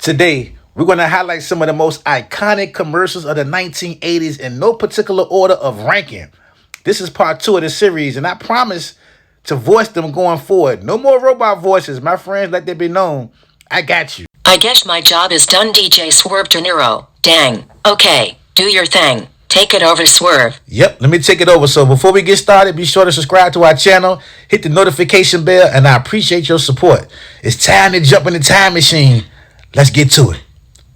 Today, we're going to highlight some of the most iconic commercials of the 1980s in no particular order of ranking. This is part 2 of the series, and I promise to voice them going forward. No more robot voices. My friends, let that be known. I got you. I guess my job is done, DJ Swirv Deniro. Dang. Okay, do your thing. Take it over, Swirv. Yep, let me take it over. So before we get started, be sure to subscribe to our channel, hit the notification bell, and I appreciate your support. It's time to jump in the time machine. Let's get to it.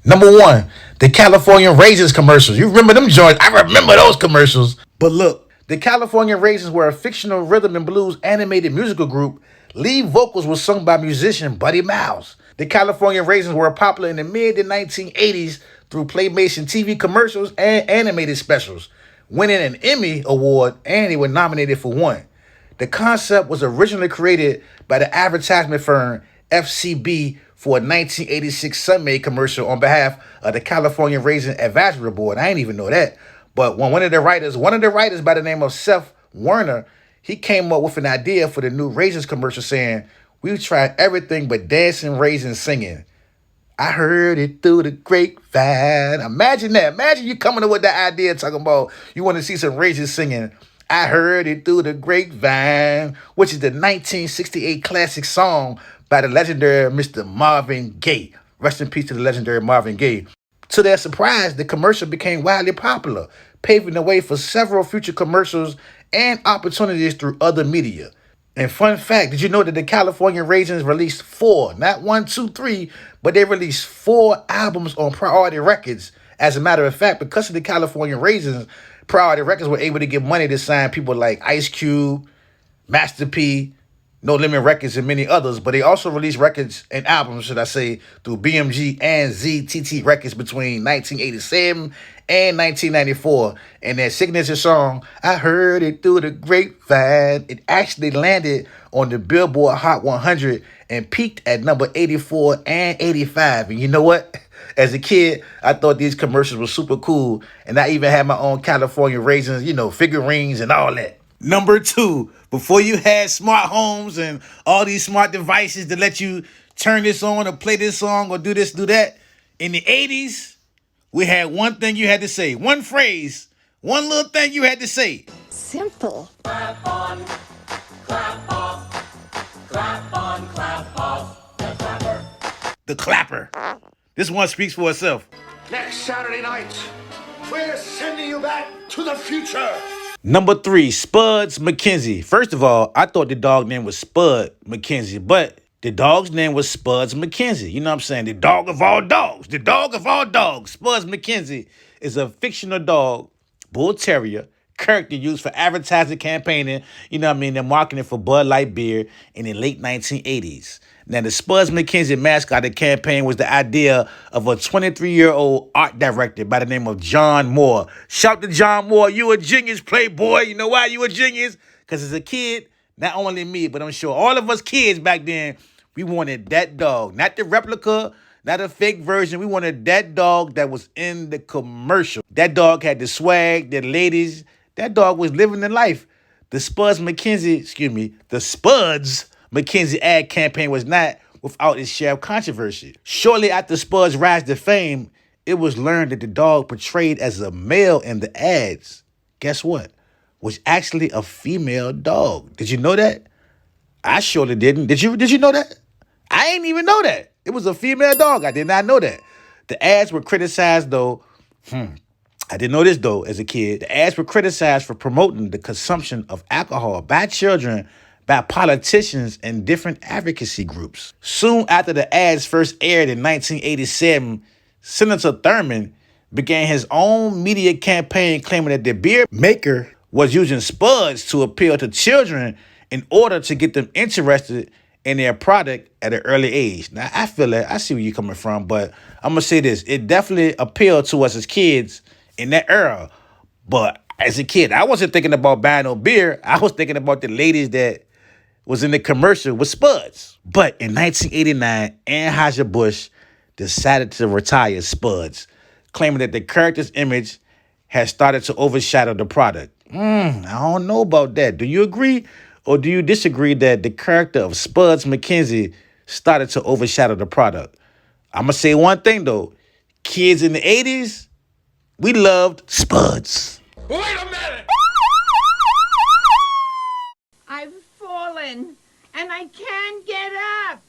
Number 1, the California Raisins commercials. You remember them joints? I remember those commercials. But look, the California Raisins were a fictional rhythm and blues animated musical group. Lead vocals were sung by musician Buddy Miles. The California Raisins were popular in the mid to 1980s through Playmation TV commercials and animated specials, winning an Emmy Award, and they were nominated for one. The concept was originally created by the advertisement firm FCB for a 1986 Sunmade commercial on behalf of the California Raisin Advisory Board. I didn't even know that. But when one of the writers by the name of Seth Werner, he came up with an idea for the new Raisins commercial saying, "We've tried everything but dancing, raisins, singing. I heard it through the grapevine." Imagine that. Imagine you coming up with that idea talking about you want to see some raisins singing. I heard it through the grapevine, which is the 1968 classic song by the legendary Mr. Marvin Gaye. Rest in peace to the legendary Marvin Gaye. To their surprise, the commercial became widely popular, paving the way for several future commercials and opportunities through other media. And fun fact, did you know that the California Raisins released 4, not 1, 2, 3, but they released 4 albums on Priority Records? As a matter of fact, because of the California Raisins, Priority Records were able to get money to sign people like Ice Cube, Master P, No Limit Records, and many others. But they also released records and albums, should I say, through BMG and ZTT Records between 1987 and 1994. And their signature song, I Heard It Through the Grapevine, it actually landed on the Billboard Hot 100 and peaked at number 84 and 85. And you know what? As a kid, I thought these commercials were super cool. And I even had my own California Raisins, figurines and all that. Number 2, before you had smart homes and all these smart devices to let you turn this on or play this song or do this, do that, in the 80s, we had one thing you had to say, one phrase, one little thing you had to say. Simple. Clap on, clap off, clap on, clap off, the clapper. The clapper. This one speaks for itself. Next Saturday night, we're sending you back to the future. Number 3, Spuds McKenzie. First of all, I thought the dog name was Spud McKenzie, but the dog's name was Spuds McKenzie. You know what I'm saying? The dog of all dogs. The dog of all dogs. Spuds McKenzie is a fictional dog, bull terrier, character used for advertising campaigning, and marketing for Bud Light beer in the late 1980s. Now, the Spuds McKenzie mascot of the campaign was the idea of a 23-year-old art director by the name of John Moore. Shout to John Moore, you a genius, playboy. You know why you a genius? Because as a kid, not only me, but I'm sure all of us kids back then, we wanted that dog. Not the replica, not a fake version. We wanted that dog that was in the commercial. That dog had the swag, the ladies. That dog was living the life. The Spuds McKenzie ad campaign was not without its share of controversy. Shortly after Spuds' rise to fame, it was learned that the dog portrayed as a male in the ads, guess what, was actually a female dog. Did you know that? I surely didn't. Did you know that? I didn't even know that. It was a female dog. I did not know that. The ads were criticized, though. I didn't know this, though, as a kid. The ads were criticized for promoting the consumption of alcohol by children by politicians and different advocacy groups. Soon after the ads first aired in 1987, Senator Thurman began his own media campaign claiming that the beer maker was using Spuds to appeal to children in order to get them interested in their product at an early age. Now, I feel that. I see where you're coming from, but I'm going to say this. It definitely appealed to us as kids in that era. But as a kid, I wasn't thinking about buying no beer. I was thinking about the ladies that was in the commercial with Spuds. But in 1989, Anheuser-Busch decided to retire Spuds, claiming that the character's image had started to overshadow the product. I don't know about that. Do you agree or do you disagree that the character of Spuds McKenzie started to overshadow the product? I'm going to say one thing, though. Kids in the 80s, we loved Spuds. Wait a minute! I've fallen, and I can't get up.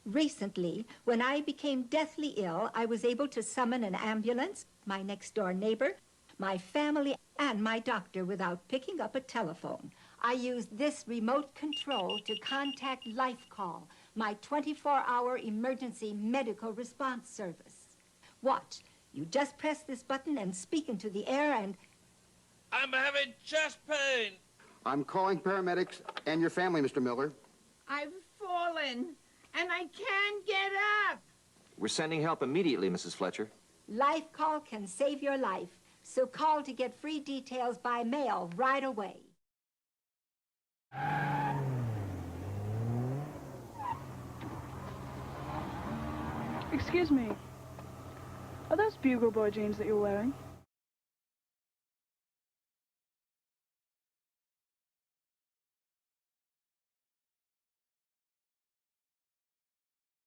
Recently, when I became deathly ill, I was able to summon an ambulance, my next-door neighbor, my family, and my doctor without picking up a telephone. I used this remote control to contact Life Call, my 24-hour emergency medical response service. Watch. You just press this button and speak into the air and... I'm having chest pain. I'm calling paramedics and your family, Mr. Miller. I've fallen, and I can't get up. We're sending help immediately, Mrs. Fletcher. Life Call can save your life, so call to get free details by mail right away. Excuse me. Are those Bugle Boy jeans that you're wearing?